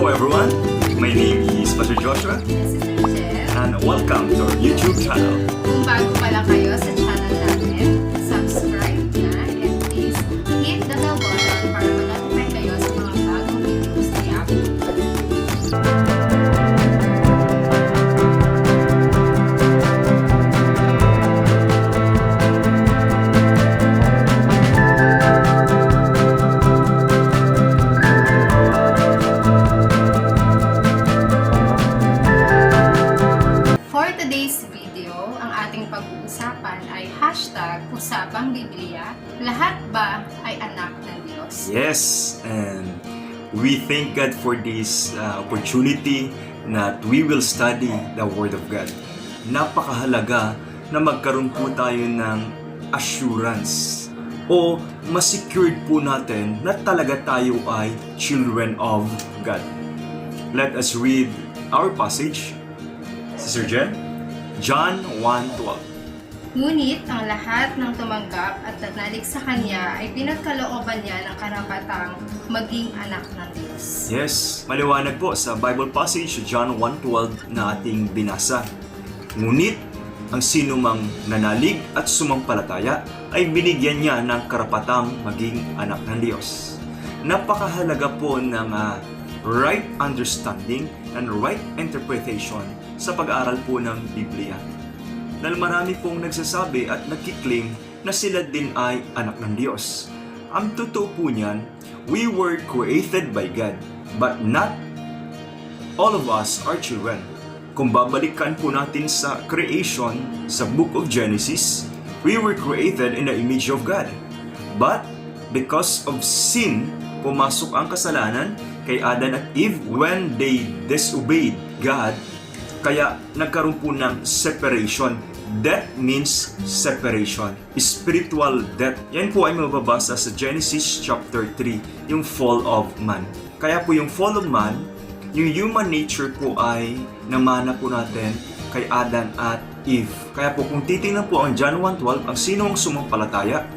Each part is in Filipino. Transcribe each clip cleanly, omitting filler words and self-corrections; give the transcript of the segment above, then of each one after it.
Hello everyone, my name is Pastor Joshua This is Angel. and welcome to our YouTube channel. Kung bago pa lang kayo sa channel natin, subscribe na and please hit the bell button para ma-notify kayo sa mga bagong videos na i-upload. For today's video, ang ating pag-uusapan ay #Usapang Biblia, lahat ba ay anak ng Diyos? Yes, and we thank God for this opportunity that we will study the Word of God. Napakahalaga na magkaroon po tayo ng assurance o ma-secured po natin na talaga tayo ay children of God. Let us read our passage. Sister Jen, John 1:12. Ngunit ang lahat ng tumanggap at nanalig sa Kanya ay pinagkalooban niya ng karapatang maging anak ng Diyos. Yes, maliwanag po sa Bible passage John 1:12 na ating binasa. Ngunit ang sinumang nanalig at sumampalataya ay binigyan niya ng karapatang maging anak ng Diyos. Napakahalaga po ng right understanding and right interpretation sa pag-aaral po ng Biblia. Dahil marami pong nagsasabi at nagkiklaim na sila din ay anak ng Diyos. Ang totoo po niyan, we were created by God, but not all of us are children. Kung babalikan po natin sa creation, sa book of Genesis, we were created in the image of God. But because of sin, pumasok ang kasalanan kay Adan at Eve when they disobeyed God, kaya nagkaroon po ng separation. Death means separation. Spiritual death. Yan po ay mababasa sa Genesis chapter 3, yung fall of man. Kaya po yung fall of man, yung human nature po ay namana po natin kay Adan at Eve. Kaya po kung titingnan po ang John 1:12, ang sinong sumampalataya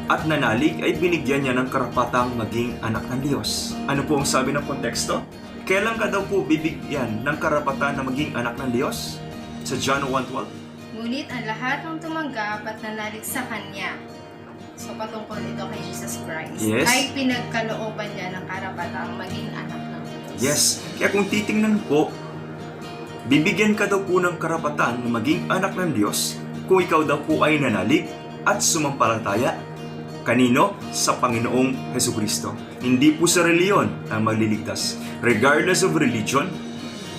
at nanalig ay binigyan niya ng karapatang maging anak ng Diyos. Ano po ang sabi ng konteksto? Kailan ka daw po bibigyan ng karapatan na maging anak ng Diyos? Sa John 1:12. Ngunit ang lahat ng tumanggap at nanalig sa Kanya, so patungkol ito kay Jesus Christ, Yes. ay pinagkalooban niya ng karapatang maging anak ng Diyos. Yes. Kaya kung titingnan po, bibigyan ka daw po ng karapatan na maging anak ng Diyos kung ikaw daw po ay nanalig at sumampalataya. Kanino? Sa Panginoong Hesukristo. Hindi po sa reliyon ang magliligtas. Regardless of religion,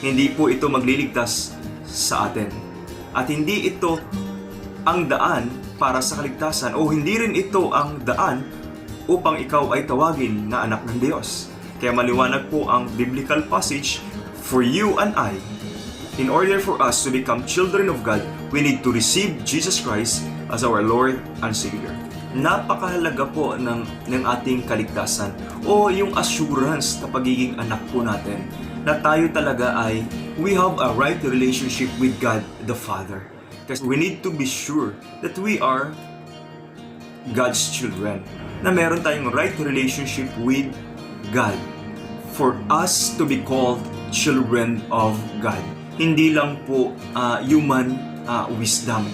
hindi po ito magliligtas sa atin. At hindi ito ang daan para sa kaligtasan o hindi rin ito ang daan upang ikaw ay tawagin na anak ng Diyos. Kaya maliwanag po ang biblical passage, for you and I, in order for us to become children of God, we need to receive Jesus Christ as our Lord and Savior. Napakahalaga po ng ating kaligtasan o yung assurance na pagiging anak po natin na tayo talaga ay we have a right relationship with God the Father. Kasi we need to be sure that we are God's children, na meron tayong right relationship with God for us to be called children of God. Hindi lang po human wisdom.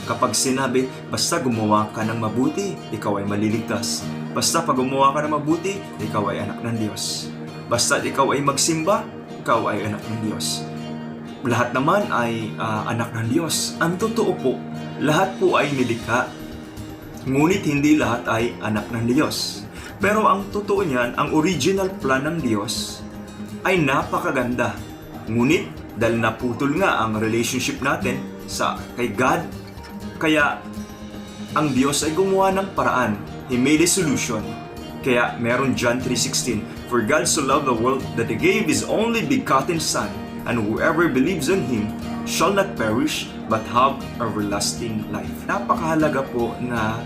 Kapag sinabi, basta gumawa ka ng mabuti, ikaw ay maliligtas. Basta pag gumawa ka ng mabuti, ikaw ay anak ng Diyos. Basta ikaw ay magsimba, ikaw ay anak ng Diyos. Lahat naman ay anak ng Diyos. Ang totoo po, lahat po ay nilikha. Ngunit hindi lahat ay anak ng Diyos. Pero ang totoo niyan, ang original plan ng Diyos ay napakaganda. Ngunit dahil naputol nga ang relationship natin kay God, kaya ang Diyos ay gumawa ng paraan. He made a solution. Kaya meron John 3:16, for God so loved the world that He gave His only begotten Son, and whoever believes in Him shall not perish but have everlasting life. Napakahalaga po na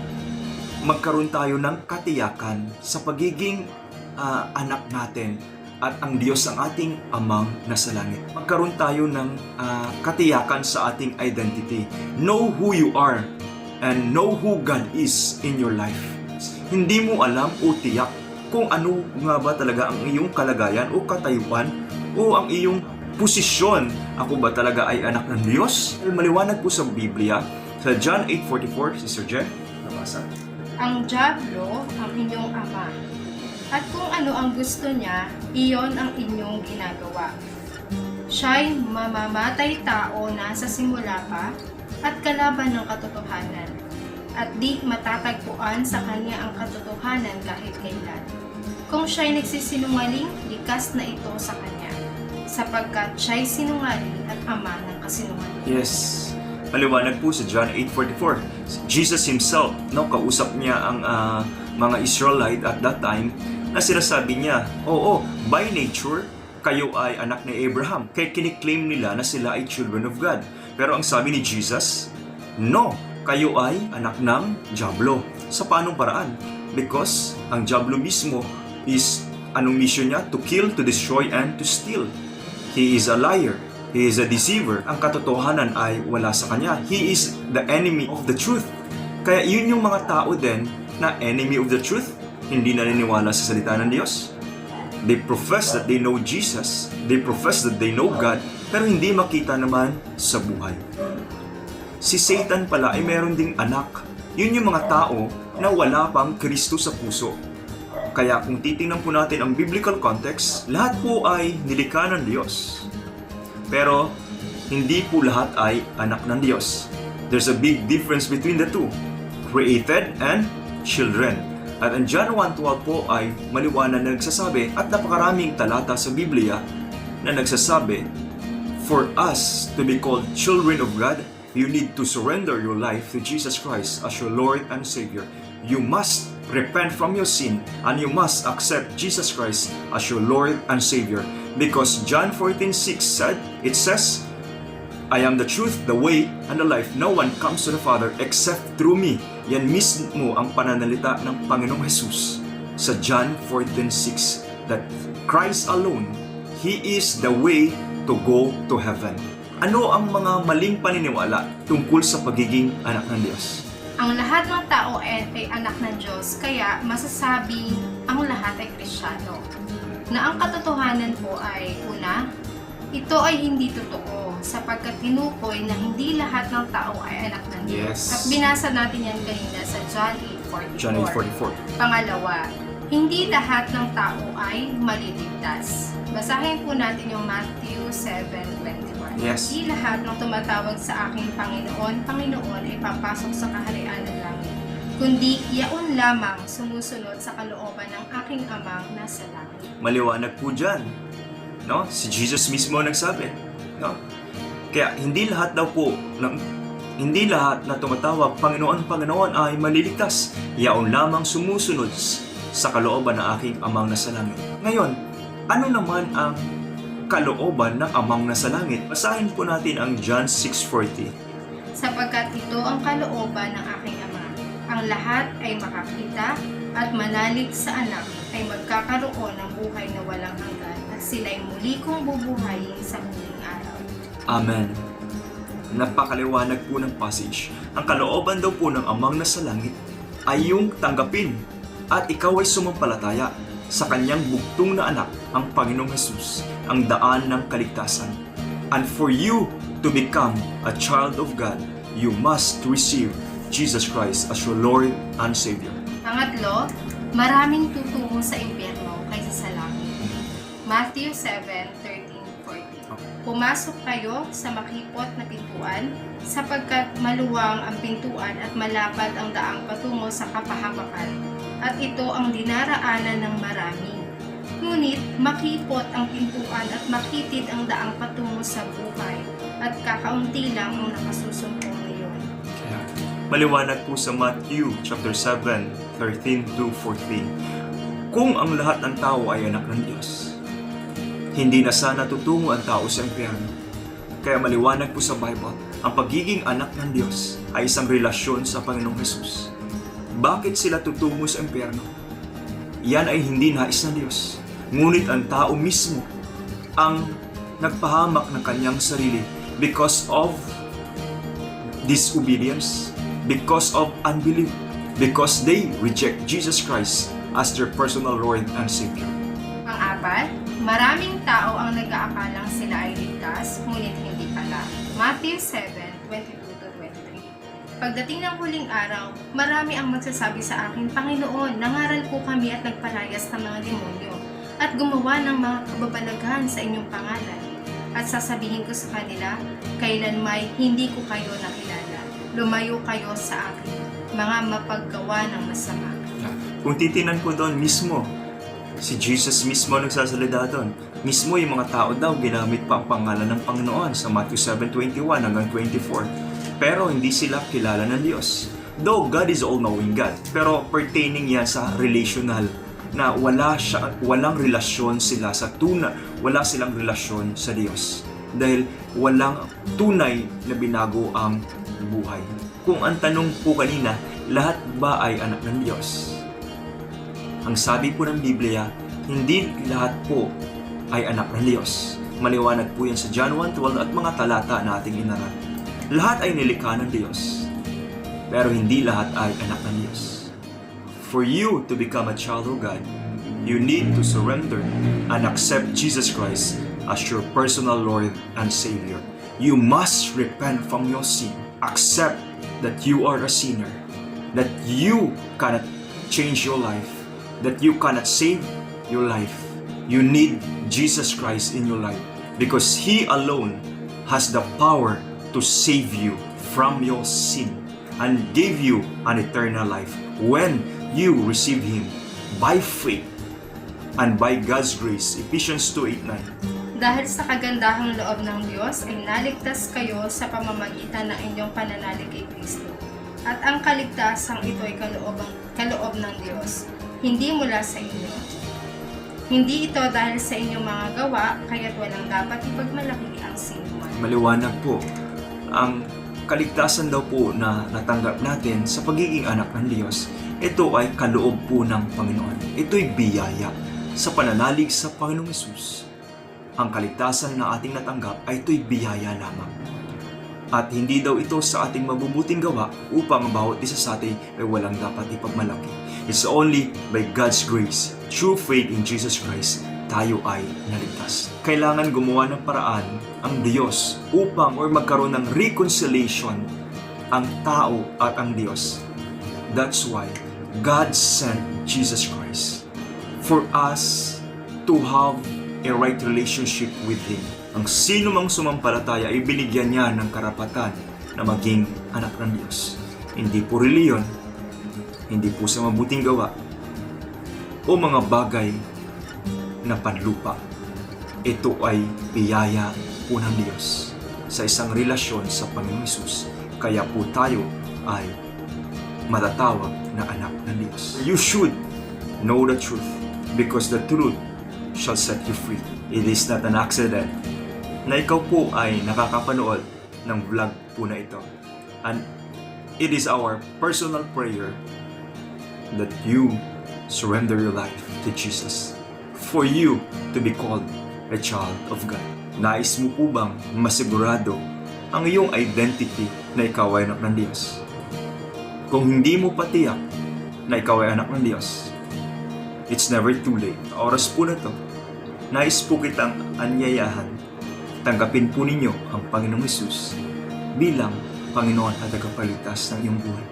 magkaroon tayo ng katiyakan sa pagiging anak natin at ang Diyos ang ating amang nasa langit. Magkaroon tayo ng katiyakan sa ating identity. Know who you are and know who God is in your life. Hindi mo alam o tiyak kung ano nga ba talaga ang iyong kalagayan o katayuan o ang iyong posisyon. Ako ba talaga ay anak ng Diyos? Maliwanag po sa Biblia, sa John 8:44, Sister Jen, nabasa. Ang dyablo ang inyong ama. At kung ano ang gusto niya, iyon ang inyong ginagawa. Siya'y mamamatay tao na sa simula pa at kalaban ng katotohanan. At di matatagpuan sa kanya ang katotohanan kahit kailan. Kung siya'y nagsisinungaling, likas na ito sa kanya, sapagkat siya'y sinungaling at ama ng kasinungaling. Yes. Maliwanag po sa John 8:44. Jesus himself, kausap niya ang mga Israelite at that time, na sinasabi niya, oo, by nature, kayo ay anak ni Abraham. Kaya kiniklaim nila na sila ay children of God. Pero ang sabi ni Jesus, no, kayo ay anak ng dyablo. Sa paanong paraan? Because ang dyablo mismo is, anong mission niya? To kill, to destroy, and to steal. He is a liar. He is a deceiver. Ang katotohanan ay wala sa kanya. He is the enemy of the truth. Kaya yun yung mga tao din na enemy of the truth, hindi naniniwala sa salita ng Diyos. They profess that they know Jesus. They profess that they know God, pero hindi makita naman sa buhay. Si Satan pala ay meron ding anak. Yun yung mga tao na wala pang Kristo sa puso. Kaya kung titingnan po natin ang biblical context, lahat po ay nilikha ng Diyos. Pero hindi po lahat ay anak ng Diyos. There's a big difference between the two. Created and children. At ang John 1:12 po ay maliwanag na nagsasabi, at napakaraming talata sa Biblia na nagsasabi, for us to be called children of God, you need to surrender your life to Jesus Christ as your Lord and Savior. You must repent from your sin and you must accept Jesus Christ as your Lord and Savior. Because John 14:6 said, it says, I am the truth, the way, and the life. No one comes to the Father except through me. Yan mismo ang pananalita ng Panginoong Jesus sa John 14:6, that Christ alone, He is the way to go to heaven. Ano ang mga maling paniniwala tungkol sa pagiging anak ng Diyos? Ang lahat ng tao ay anak ng Diyos, kaya masasabi ang lahat ay Kristiyano. Na ang katotohanan po ay, una, ito ay hindi totoo sapagkat tinukoy na hindi lahat ng tao ay anak ng Diyos. Yes. At binasa natin yan kanina sa John 8:44. John 8:44. Pangalawa, hindi lahat ng tao ay maliligtas. Basahin po natin yung Matthew 7:21. Yes. Hindi lahat ng tumatawag sa aking Panginoon, Panginoon ay papasok sa kaharian ng langit, kundi yaon lamang sumusunod sa kalooban ng aking amang nasa langit. Maliwanag po dyan. No? Si Jesus mismo nagsabi. No? Kaya hindi lahat daw po, hindi lahat na tumatawag, Panginoon, Panginoon ay maliligtas. Yaon lamang sumusunod sa kalooban ng aking amang nasa langit. Ngayon, ano naman ang kalooban ng amang nasa langit? Basahin po natin ang John 6:40. Sapagkat ito ang kalooban ng aking ama. Ang lahat ay makakita at manalig sa anak ay magkakaroon ng buhay na walang hanggan at sila'y muli kong bubuhayin sa huling araw. Amen. Napakaliwanag po ng passage. Ang kalooban daw po ng amang nasa langit ay yung tanggapin at ikaw ay sumampalataya sa kanyang bugtong na anak, ang Panginoong Jesus, ang daan ng kaligtasan. And for you to become a child of God, you must receive Jesus Christ as your Lord and Savior. Pangatlo, maraming tutungo sa impyerno kaysa sa langit. Matthew 7:13-14. Pumasok kayo sa makipot na pintuan, sapagkat maluwang ang pintuan at malapad ang daang patungo sa kapahamakan, at ito ang dinaraanan ng marami. Ngunit makipot ang pintuan at makitid ang daang patungo sa buhay, at kakaunti lang ang nakasusumpong ngayon. Maliwanag po sa Matthew chapter 7:13-14. Kung ang lahat ng tao ay anak ng Diyos, hindi na sana tutungo ang tao sa impyerno. Kaya maliwanag po sa Bible, ang pagiging anak ng Diyos ay isang relasyon sa Panginoong Jesus. Bakit sila tutungo sa impyerno? Yan ay hindi nais ng Diyos. Ngunit ang tao mismo ang nagpahamak ng kanyang sarili because of disobedience, because of unbelief, because they reject Jesus Christ as their personal Lord and Savior. Pang-apat, maraming tao ang nag-aakalang sila ay ligtas, ngunit hindi pala. Matthew 7:22-23. Pagdating ng huling araw, marami ang magsasabi sa akin, Panginoon, nangaral po kami at nagpalayas ng mga demonyo, at gumawa ng mga kababalaghan sa inyong pangalan. At sasabihin ko sa kanila, kailanmay hindi ko kayo nakilala. Lumayo kayo sa akin, mga mapaggawa ng masama. Kung titinan po doon mismo, si Jesus mismo nagsasalita doon. Mismo yung mga tao daw ginamit pa ang pangalan ng Panginoon sa Matthew 7:21 hanggang 24. Pero hindi sila kilala ng Diyos. Though God is all-knowing God, pero pertaining yan sa relational na walang relasyon sila sa wala silang relasyon sa Diyos. Dahil walang tunay na binago ang buhay. Kung ang tanong po kanina, lahat ba ay anak ng Diyos? Ang sabi po ng Biblia, hindi lahat po ay anak ng Diyos. Maliwanag po yan sa John 1:12 at mga talata na ating inaral. Lahat ay nilikha ng Diyos, pero hindi lahat ay anak ng Diyos. For you to become a child of God, you need to surrender and accept Jesus Christ as your personal Lord and Savior. You must repent from your sin, accept that you are a sinner, that you cannot change your life, that you cannot save your life. You need Jesus Christ in your life because He alone has the power to save you from your sin and give you an eternal life when you receive Him by faith and by God's grace. Ephesians 2:8-9. Dahil sa kagandahang loob ng Diyos ay naligtas kayo sa pamamagitan ng inyong pananalig kay Kristo. At ang kaligtasang ito ay kaloob ng Diyos, hindi mula sa inyo. Hindi ito dahil sa inyong mga gawa, kaya't walang dapat ipagmalaki ang sinuman. Maliwanag po, ang kaligtasan daw po na natanggap natin sa pagiging anak ng Diyos, ito ay kaloob po ng Panginoon. Ito'y biyaya sa pananalig sa Panginoong Hesus. Ang kaligtasan na ating natanggap ay ito'y biyaya lamang. At hindi daw ito sa ating mabubuting gawa upang bawat isa sa atin ay walang dapat ipagmalaki. It's only by God's grace, through faith in Jesus Christ, tayo ay naligtas. Kailangan gumawa ng paraan ang Diyos upang magkaroon ng reconciliation ang tao at ang Diyos. That's why God sent Jesus Christ for us to have a right relationship with Him. Ang sino mang sumampalataya ay binigyan niya ng karapatan na maging anak ng Diyos. Hindi po reliyon, hindi po sa mabuting gawa, o mga bagay na panlupa. Ito ay biyaya po ng Diyos sa isang relasyon sa Panginoong Hesus. Kaya po tayo ay matatawag na anak ng Diyos. You should know the truth because the truth shall set you free. It is not an accident na ikaw po ay nakakapanood ng vlog po na ito. And it is our personal prayer that you surrender your life to Jesus for you to be called a child of God. Nais mo po bang masigurado ang iyong identity na ikaw ay anak ng Diyos? Kung hindi mo patiyak na ikaw ay anak ng Diyos, it's never too late. Oras po na to, nais po kitang anyayahan. Tanggapin po ninyo ang Panginoong Hesus bilang Panginoon at tagapagligtas ng iyong buhay.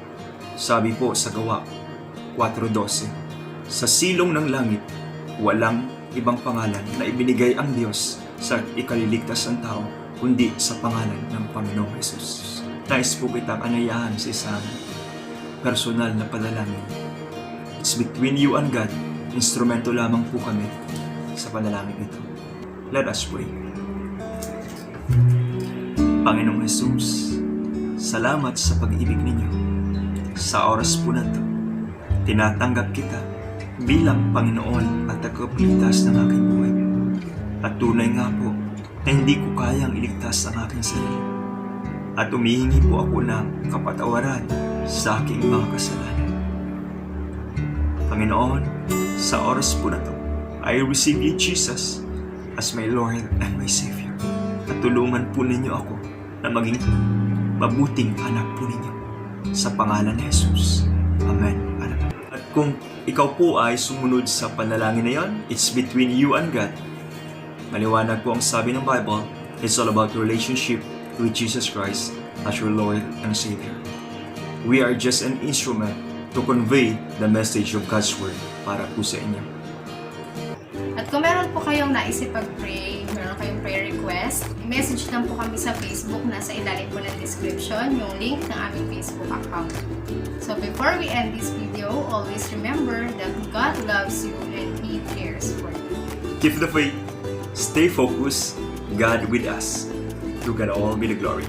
Sabi po sa Gawa 4:12, sa silong ng langit, walang ibang pangalan na ibinigay ang Diyos sa ikaliligtas ng tao, kundi sa pangalan ng Panginoong Hesus. Nais po kitang anayahan sa isang personal na panalangin. It's between you and God. Instrumento lamang po kami sa panalangin ito. Let us pray. Panginoong Hesus, salamat sa pag-ibig ninyo. Sa oras po na ito, tinatanggap kita bilang Panginoon at tagapagligtas ng aking buhay. At tunay nga po na hindi ko kayang iligtas ang aking sarili. At humihingi po ako ng kapatawaran sa aking mga kasalanan. Panginoon, sa oras po na ito, I receive you, Jesus, as my Lord and my Savior. At tulungan po ninyo ako na maging mabuting anak po ninyo. Sa pangalan ni Jesus. Amen. At Kung ikaw po ay sumunod sa panalangin na yon, it's between you and God. Maliwanag po ang sabi ng Bible, it's all about your relationship with Jesus Christ as your Lord and Savior. We are just an instrument to convey the message of God's Word para po sa inyo. At kung meron po kayong naisip pag-pray, meron kayong prayer request, message lang po kami sa Facebook, nasa ilalim po ng description, yung link ng aming Facebook account. So before we end this video, always remember that God loves you and He cares for you. Keep the faith, stay focused, God with us. To God all be the glory.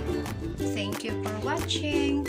Thank you for watching.